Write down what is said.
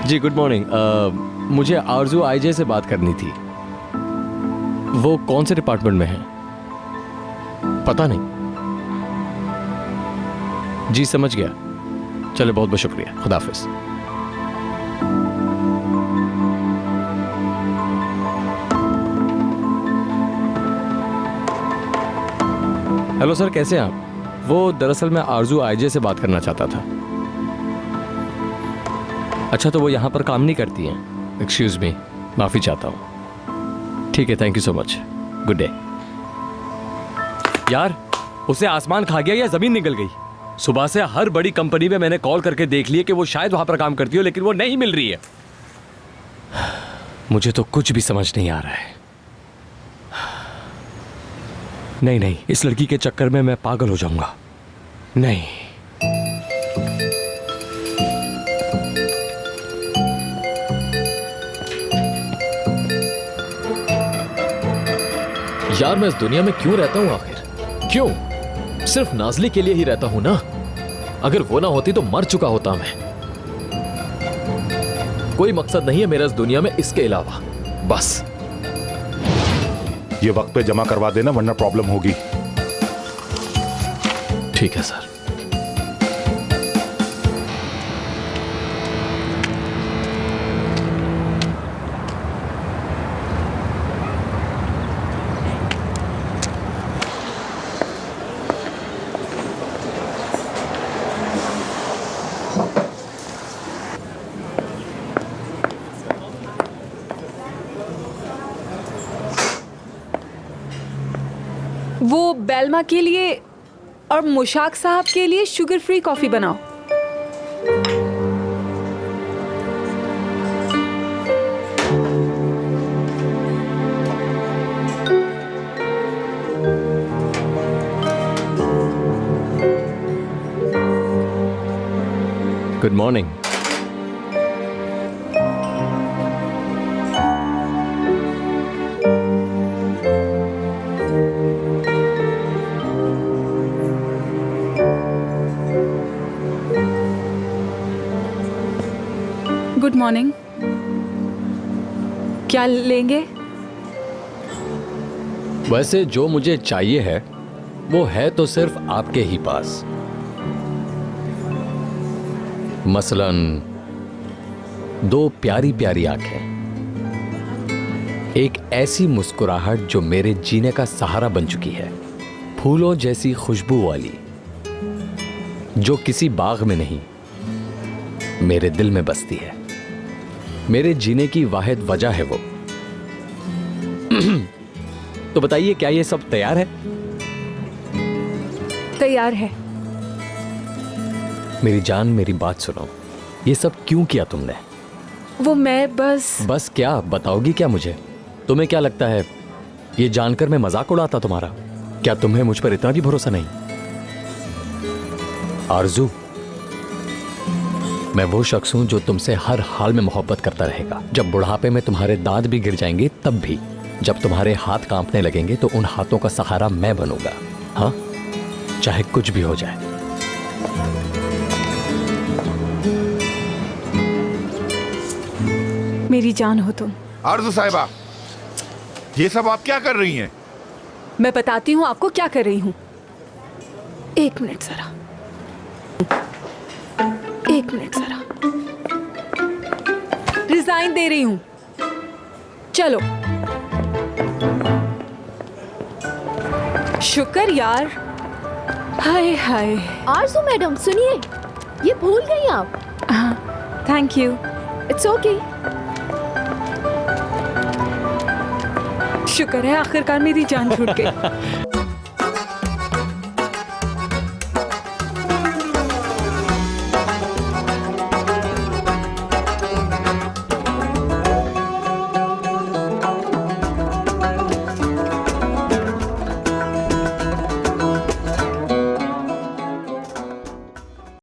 जी good morning. मुझे आरजू IJ से बात करनी थी। वो कौन से डिपार्टमेंट में है? पता नहीं। जी समझ गया। चलो बहुत बहुत शुक्रिया, खुदा हाफिज। हेलो सर, कैसे हैं आप? वो दरअसल मैं आरजू आईजे से बात करना चाहता था। अच्छा, तो वो यहाँ पर काम नहीं करती हैं? एक्सक्यूज मी, माफ़ी चाहता हूँ। ठीक है, thank you so much, good day. यार, उसे आसमान खा गया या ज़मीन निकल गई? सुबह से हर बड़ी कंपनी में मैंने कॉल करके देख लिया कि वो शायद वहाँ पर काम करती हो, लेकिन वो नहीं मिल रही है। मुझे तो कुछ भी समझ नहीं आ रहा है। नहीं नहीं, इस लड़की के चक्कर में मैं पागल हो जाऊंगा। नहीं। यार, मैं इस दुनिया में क्यों रहता हूं आखिर? क्यों? सिर्फ नाज़ली के लिए ही रहता हूं ना। अगर वो ना होती तो मर चुका होता मैं। कोई मकसद नहीं है मेरा इस दुनिया में इसके अलावा, बस। ये वक्त पे जमा करवा देना, वरना प्रॉब्लम होगी। ठीक है सर। वो बेलमा के लिए और मुशाक साहब के लिए शुगर फ्री कॉफी बनाओ। Good morning. Good morning. क्या लेंगे? वैसे जो मुझे चाहिए है वो है तो सिर्फ आपके ही पास। मसलन दो प्यारी प्यारी आंखें, एक ऐसी मुस्कुराहट जो मेरे जीने का सहारा बन चुकी है, फूलों जैसी खुशबू वाली, जो किसी बाग में नहीं मेरे दिल में बसती है। मेरे जीने की वाहिद वजह है वो। तो बताइए, क्या ये सब तैयार है? तैयार है। मेरी जान, मेरी बात सुनो। ये सब क्यों किया तुमने? वो मैं बस क्या बताओगी क्या मुझे? तुम्हें क्या लगता है ये जानकर मैं मजाक उड़ाता तुम्हारा? क्या तुम्हें मुझ पर इतना भी भरोसा नहीं? आरजू, मैं वो शख्स हूं जो तुमसे हर हाल में मोहब्बत करता रहेगा। जब बुढ़ापे में तुम्हारे दांत भी गिर जाएंगे तब भी। जब तुम्हारे हाथ कांपने लगेंगे तो उन हाथों का सहारा मैं बनूंगा। हाँ, चाहे कुछ भी हो जाए। मेरी जान हो तुम। आरजू साहिबा, ये सब आप क्या कर रही हैं? मैं बताती हूँ आपको क्या कर रही हूँ। एक मिनट जरा, एक मिनट जरा। रिजाइन दे रही हूँ। चलो। शुक्र यार। हाय हाय। आरजू मैडम सुनिए, ये भूल गई आप। हाँ, थैंक यू। It's okay. शुक्र है आखिरकार मेरी जान छूट गई।